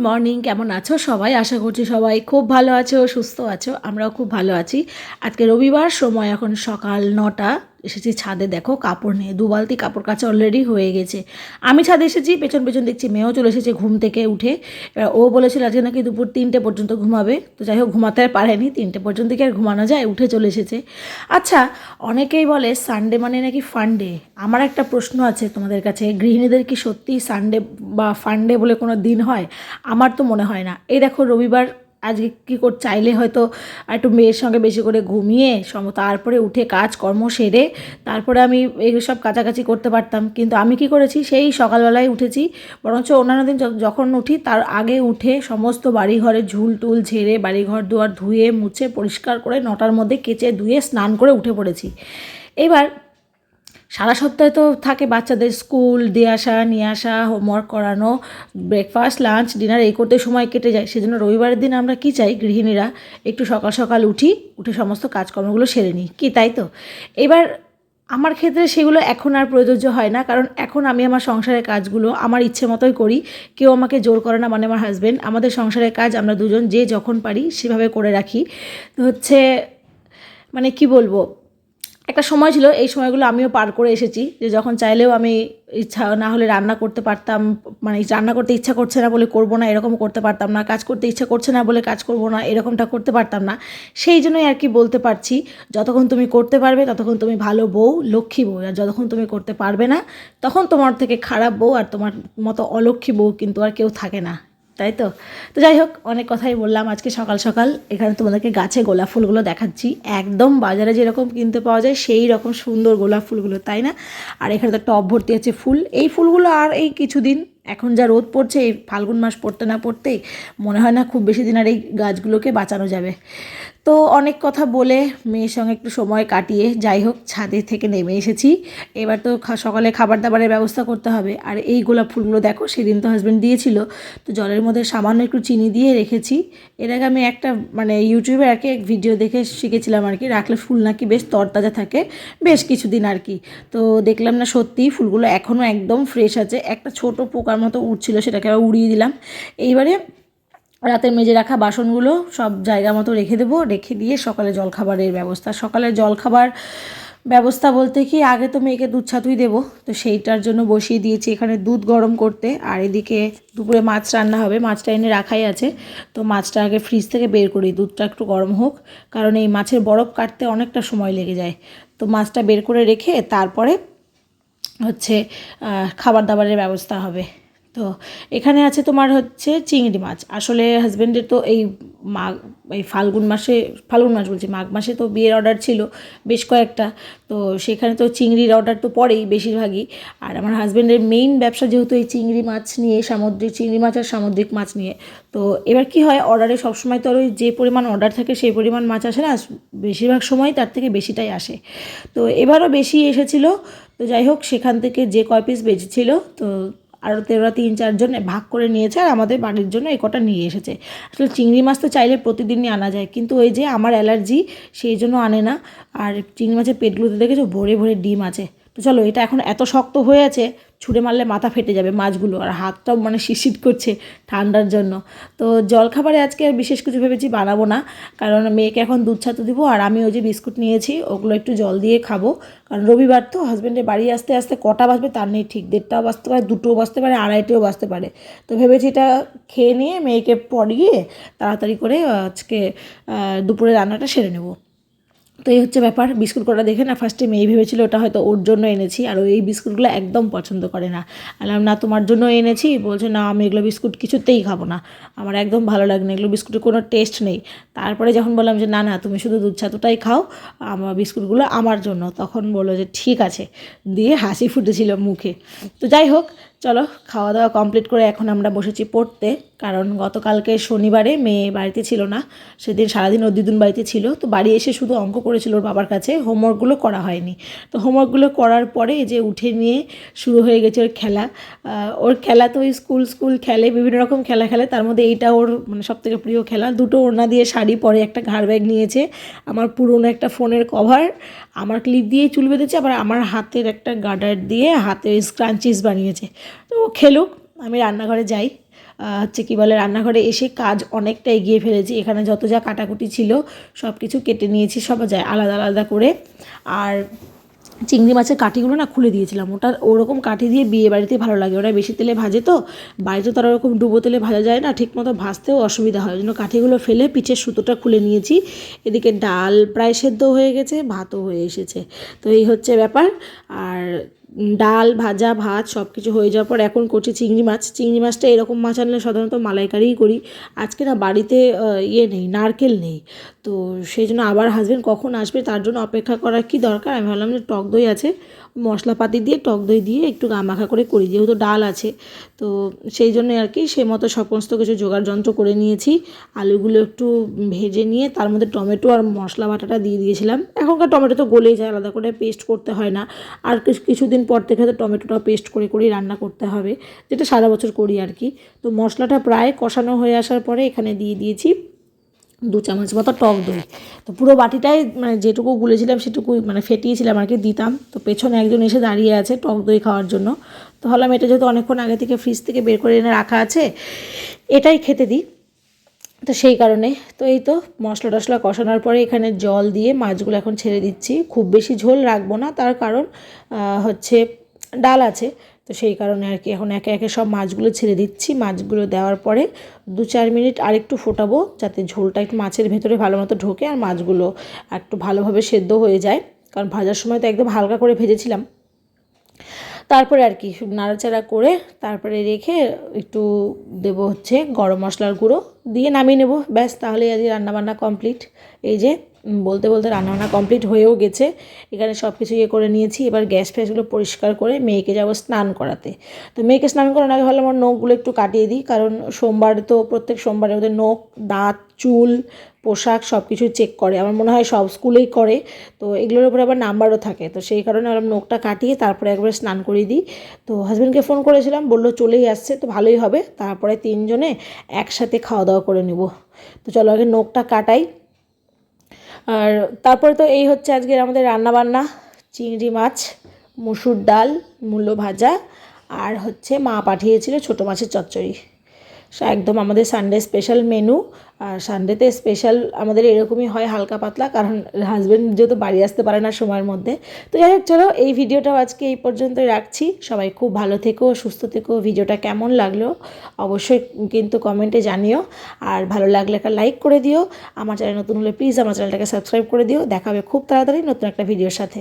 Morning, কেমন আছো সবাই? আশা করছি সবাই খুব ভালো আছো, সুস্থ আছো। আমরাও খুব ভালো আছি। আজকে রবিবার, সময় এখন সকাল 9টা। এসেছি ছাদে, দেখো কাপড় নিয়ে 2 বালতি কাপড় কাচা অলরেডি হয়ে গেছে। আমি ছাদে এসেছি, পেছন পেছন দেখছি মেয়েও চলে এসেছে ঘুম থেকে উঠে। এবার ও বলেছিল আজকে নাকি দুপুর 3টে পর্যন্ত ঘুমাবে, তো যাই হোক ঘুমাতে আর পারেনি, 3টে পর্যন্ত কি আর ঘুমানো যায়, উঠে চলে এসেছে। আচ্ছা, অনেকেই বলে সানডে মানে নাকি ফান্ডে। আমার একটা প্রশ্ন আছে তোমাদের কাছে, গৃহিণীদের কি সত্যি সানডে বা ফান্ডে বলে কোনো দিন হয়? আমার তো মনে হয় না। এই দেখো রবিবার, আজকে কী করে চাইলে হয়তো একটু মেয়ের সঙ্গে বেশি করে ঘুমিয়ে তারপরে উঠে কাজকর্ম সেরে তারপরে আমি এইসব কাছাকাছি করতে পারতাম, কিন্তু আমি কি করেছি, সেই সকালবেলায় উঠেছি। বরঞ্চ অন্যান্য দিন যখন উঠি তার আগে উঠে সমস্ত বাড়িঘরে ঝুল টুল ঝেড়ে বাড়িঘর দুয়ার ধুয়ে মুছে পরিষ্কার করে 9টার মধ্যে কেচে ধুয়ে স্নান করে উঠে পড়েছি। এবার সারা সপ্তাহে তো থাকে বাচ্চাদের স্কুল দিয়ে আসা, নিয়ে আসা, হোমওয়ার্ক করানো, ব্রেকফাস্ট লাঞ্চ ডিনার এই করতে সময় কেটে যায়। সেজন্য রবিবারের দিন আমরা কি চাই গৃহিণীরা, একটু সকাল সকাল উঠে সমস্ত কাজকর্মগুলো সেরে নিই, কি তাই তো? এবার আমার ক্ষেত্রে সেগুলো এখন আর প্রযোজ্য হয় না, কারণ এখন আমি আমার সংসারের কাজগুলো আমার ইচ্ছে মতোই করি। কেউ আমাকে জোর করে না, মানে আমার হাজব্যান্ড। আমাদের সংসারের কাজ আমরা দুজন যে যখন পারি সেভাবে করে রাখি। তো হচ্ছে, মানে কি বলবো, একটা সময় ছিল, এই সময়গুলো আমিও পার করে এসেছি, যে যখন চাইলেও আমি ইচ্ছা না হলে রান্না করতে পারতাম, মানে রান্না করতে ইচ্ছা করছে না বলে করবো না এরকম করতে পারতাম না, কাজ করতে ইচ্ছা করছে না বলে কাজ করবো না এরকমটা করতে পারতাম না। সেই জন্যই আর কি বলতে পারছি, যতক্ষণ তুমি করতে পারবে ততক্ষণ তুমি ভালো বউ, লক্ষ্মী বউ। আর যতক্ষণ তুমি করতে পারবে না, তখন তোমার থেকে খারাপ বউ আর তোমার মতো অলক্ষ্মী বউ কিন্তু আর কেউ থাকে না, তাই তো? তো যাই হোক, অনেক কথাই বললাম আজকে সকাল সকাল। এখানে তোমাদেরকে গাছে গোলাপ ফুলগুলো দেখাচ্ছি, একদম বাজারে যেরকম কিনতে পাওয়া যায় সেই রকম সুন্দর গোলাপ ফুলগুলো, তাই না? আর এখানে তো টব ভর্তি আছে ফুল। এই ফুলগুলো আর এই কিছুদিন, এখন যা রোদ পড়ছে, এই ফাল্গুন মাস পড়তে না পড়তেই মনে হয় না খুব বেশি দিন আর এই গাছগুলোকে বাঁচানো যাবে। তো অনেক কথা বলে মেয়ের সঙ্গে একটু সময় কাটিয়ে যাই হোক ছাদে থেকে নেমে এসেছি। এবার তো সকালে খাবার দাবারের ব্যবস্থা করতে হবে। আর এই গোলাপ ফুলগুলো দেখো, সেদিন তো হাজব্যান্ড দিয়েছিল, তো জলের মধ্যে সামান্য একটু চিনি দিয়ে রেখেছি। এর আগে আমি একটা মানে ইউটিউবে আর কি এক ভিডিও দেখে শিখেছিলাম আর কি, রাখলে ফুল নাকি বেশ তরতাজা থাকে বেশ কিছুদিন আর কি। তো দেখলাম না, সত্যিই ফুলগুলো এখনও একদম ফ্রেশ আছে। একটা ছোট পোকার মতো উঠছিল, সেটাকে আবার উড়িয়ে দিলাম। এইবারে রাতের মেজে রাখা বাসনগুলো সব জায়গা মতো রেখে দেবো, রেখে দিয়ে সকালে জলখাবারের ব্যবস্থা। সকালে জলখাবার ব্যবস্থা বলতে কি, আগে তো মেয়েকে দুধ ছাতুই দেবো, তো সেইটার জন্য বসিয়ে দিয়েছি এখানে দুধ গরম করতে। আর এদিকে দুপুরে মাছ রান্না হবে, মাছটা এনে রাখাই আছে। তো মাছটা আগে ফ্রিজ থেকে বের করি, দুধটা একটু গরম হোক, কারণ এই মাছের বরফ কাটতে অনেকটা সময় লেগে যায়। তো মাছটা বের করে রেখে তারপরে হচ্ছে খাবার দাবারের ব্যবস্থা হবে। তো এখানে আছে তোমার হচ্ছে চিংড়ি মাছ। আসলে হাজব্যান্ডের তো এই ফাল্গুন মাস বলছি, মাঘ মাসে তো বিয়ের অর্ডার ছিল বেশ কয়েকটা। তো সেখানে তো চিংড়ির অর্ডার তো পড়েই বেশিরভাগই। আর আমার হাজব্যান্ডের মেইন ব্যবসা যেহেতু এই চিংড়ি মাছ নিয়ে, সামুদ্রিক চিংড়ি মাছ আর সামুদ্রিক মাছ নিয়ে। তো এবার কি হয়, অর্ডারে সবসময় তো আর ওই যে পরিমাণ অর্ডার থাকে সেই পরিমাণ মাছ আসে না, বেশিরভাগ সময় তার থেকে বেশিটাই আসে। তো এবারও বেশি এসেছিলো। তো যাই হোক, সেখান থেকে যে কয় পিস বেঁচেছিল, তো আরও ওরা 3-4 জন ভাগ করে নিয়েছে, আর আমাদের বাড়ির জন্য এই কটা নিয়ে এসেছে। আসলে চিংড়ি মাছ তো চাইলে প্রতিদিনই আনা যায়, কিন্তু ওই যে আমার অ্যালার্জি, সেই জন্য আনে না। আর চিংড়ি মাছের পেটগুলোতে দেখেছো ভরে ভরে ডিম আছে। তো চলো, এটা এখন এত শক্ত হয়ে আছে, ছুঁড়ে মারলে মাথা ফেটে যাবে মাছগুলো, আর হাতটাও মানে শিরশির করছে ঠান্ডার জন্য। তো জলখাবারে আজকে আর বিশেষ কিছু ভেবেছি বানাবো না, কারণ মেয়েকে এখন দুধ ছাতু দিব, আর আমি ওই যে বিস্কুট নিয়েছি ওগুলো একটু জল দিয়ে খাবো। কারণ রবিবার তো, হাজব্যান্ডের বাড়ি আসতে আসতে কটা বাজবে তার নেই ঠিক, 1:30টাও বাজতে পারে, 2টোও বাজতে পারে, 2:30টাও বাজতে পারে। তো ভেবেছি এটা খেয়ে নিয়ে মেয়েকে পড়িয়ে তাড়াতাড়ি করে আজকে দুপুরে রান্নাটা সেরে নেব। তো এই হচ্ছে ব্যাপার। বিস্কুট কটা দেখে না ফার্স্টে মেয়ে ভেবেছিল ওটা হয়তো ওর জন্য এনেছি, আর ওই বিস্কুটগুলো একদম পছন্দ করে না। বললাম না, তোমার জন্য এনেছি। বলছে না, আমি এগুলো বিস্কুট কিছুতেই খাবো না, আমার একদম ভালো লাগে না, এগুলো বিস্কুটের কোনো টেস্ট নেই। তারপরে যখন বললাম যে না না, তুমি শুধু দুধ ছাতুটাই খাও, আমার বিস্কুটগুলো আমার জন্য, তখন বললো যে ঠিক আছে, দিয়ে হাসি ফুটেছিল মুখে। তো যাই হোক, চলো খাওয়া দাওয়া কমপ্লিট করে এখন আমরা বসেছি পড়তে। কারণ গতকালকে শনিবারে মেয়ে বাড়িতে ছিল না, সেদিন সারাদিন ওর দিদুন বাড়িতে ছিল। তো বাড়ি এসে শুধু অঙ্ক করেছিল ওর বাবার কাছে, হোমওয়ার্কগুলো করা হয়নি। তো হোমওয়ার্কগুলো করার পরে যে উঠে নিয়ে শুরু হয়ে গেছে ওর খেলা। ওর খেলা তো ওই স্কুল খেলে, বিভিন্ন রকম খেলা খেলে, তার মধ্যে এইটা ওর মানে সবথেকে প্রিয় খেলা। 2টো ওড়না দিয়ে শাড়ি পরে, একটা ঘাড় ব্যাগ নিয়েছে, আমার পুরনো একটা ফোনের কভার, আমার ক্লিপ দিয়ে চুল বেঁধেছে, আবার আমার হাতের একটা গার্ডার দিয়ে হাতে স্ক্রাঞ্চিস বানিয়েছে। তো খেলুক, আমি রান্নাঘরে যাই। হচ্ছে কী বলে রান্নাঘরে এসে কাজ অনেকটা এগিয়ে ফেলেছি। এখানে যত যা কাটাকুটি ছিল সব কিছু কেটে নিয়েছি, সব যায় আলাদা আলাদা করে। আর চিংড়ি মাছের কাঠিগুলো না খুলে দিয়েছিলাম, ওটা ওরকম কাঠি দিয়ে বিয়ে বাড়িতে ভালো লাগে, ওরা বেশি তেলে ভাজে তো, বাড়িতে তো আর ওরকম ডুবো তেলে ভাজা যায় না, ঠিকমতো ভাজতেও অসুবিধা হয়, ওই জন্য কাঠিগুলো ফেলে পিঠের সুতোটা খুলে নিয়েছি। এদিকে ডাল প্রায় সেদ্ধ হয়ে গেছে, ভাতও হয়ে এসেছে। তো এই হচ্ছে ব্যাপার। আর ডাল ভাজা ভাত সব কিছু হয়ে যাওয়ার পর এখন করছি চিংড়ি মাছ। চিংড়ি মাছটা এরকম মাছ আনলে সাধারণত মালাইকারিই করি। আজকে না বাড়িতে নেই, নারকেল নেই, তো সেই জন্য আবার হাজব্যান্ড কখন আসবে তার জন্য অপেক্ষা করার কি দরকার, আমি ভাবলাম যে টক দই আছে, মশলাপাতি দিয়ে টক দই দিয়ে একটু গামাখা করে করি, যেহেতু ডাল আছে। তো সেই জন্য আর কি সে মতো সমস্ত কিছু জোগাড় যন্ত্র করে নিয়েছি। আলুগুলো একটু ভেজে নিয়ে তার মধ্যে টমেটো আর মশলা বাটাটা দিয়ে দিয়েছিলাম। এখনকার টমেটো তো গলেই যায়, আলাদা করে পেস্ট করতে হয় না। আর কিছুদিন পর থেকে তো টমেটোটাও পেস্ট করে করেই রান্না করতে হবে, যেটা সারা বছর করি আর কি। তো মশলাটা প্রায় কষানো হয়ে আসার পরে এখানে দিয়ে দিয়েছি 2 চামচ মতো টক দই। তো পুরো বাটিটাই মানে যেটুকু গুলেছিলাম সেটুকু মানে ফেটিয়েছিলাম আর কি দিতাম। তো পেছনে একজন এসে দাঁড়িয়ে আছে টক দই খাওয়ার জন্য, তো ভাবলাম এটা যেহেতু অনেকক্ষণ আগে থেকে ফ্রিজ থেকে বের করে এনে রাখা আছে এটাই খেতে দিই, তো সেই কারণে। তো এই তো মশলা টশলা কষানোর পরে এখানে জল দিয়ে মাছগুলো এখন ছেড়ে দিচ্ছি। খুব বেশি ঝোল রাখবো না, তার কারণ হচ্ছে ডাল আছে, তো সেই কারণে আর কি এখন একে একে সব মাছগুলো ছেড়ে দিচ্ছি। মাছগুলো দেওয়ার পরে 2-4 মিনিট আরেকটু ফোটাবো, যাতে ঝোলটা একটু মাছের ভেতরে ভালো মতো ঢোকে আর মাছগুলো একটু ভালোভাবে সেদ্ধ হয়ে যায়, কারণ ভাজার সময় তো একদম হালকা করে ভেজেছিলাম। তারপরে আর কি নাড়াচাড়া করে তারপরে রেখে একটু দেবো হচ্ছে গরম মশলার গুঁড়ো দিয়ে নামিয়ে নেব, ব্যাস তাহলেই আজকে রান্নাবান্না কমপ্লিট। এই যে বলতে বলতে রান্নাবান্না কমপ্লিট হয়েও গেছে। এখানে সব কিছু ইয়ে করে নিয়েছি, এবার গ্যাস ফ্যাসগুলো পরিষ্কার করে মেয়েকে যাবো স্নান করাতে। তো মেয়েকে স্নান করানোর আগে ভালো আমার নখগুলো একটু কাটিয়ে দিই, কারণ সোমবার তো প্রত্যেক সোমবারে ওদের নখ দাঁত চুল পোশাক সব কিছু চেক করে, আমার মনে হয় সব স্কুলেই করে, তো এগুলোর উপরে আবার নাম্বারও থাকে, তো সেই কারণে আমার নখটা কাটিয়ে তারপরে একবার স্নান করিয়ে দিই। তো হাজব্যান্ডকে ফোন করেছিলাম, বললো চলেই আসছে, তো ভালোই হবে, তারপরে 3 জনে একসাথে খাওয়া দাওয়া করে নেব। তো চলো আগে নখটা কাটাই। আর তারপরে তো এই হচ্ছে আজকের আমাদের রান্নাবান্না, চিংড়ি মাছ, মুসুর ডাল, মূলো ভাজা, আর হচ্ছে মা পাঠিয়েছিল ছোটো মাছের চচ্চড়ি। একদম আমাদের সানডে স্পেশাল মেনু। আর সানডেতে স্পেশাল আমাদের এরকমই হয় হালকা পাতলা, কারণ হাজব্যান্ড যেহেতু বাড়ি আসতে পারে না সময়ের মধ্যে। তো যাই হোক চলো এই ভিডিওটাও আজকে এই পর্যন্তই রাখছি। সবাই খুব ভালো থেকো, সুস্থ থেকো। ভিডিওটা কেমন লাগলো অবশ্যই কিন্তু কমেন্টে জানিও, আর ভালো লাগলে একটা লাইক করে দিও। আমার চ্যানেল নতুন হলে প্লিজ আমার চ্যানেলটাকে সাবস্ক্রাইব করে দিও। দেখা হবে খুব তাড়াতাড়ি নতুন একটা ভিডিওর সাথে।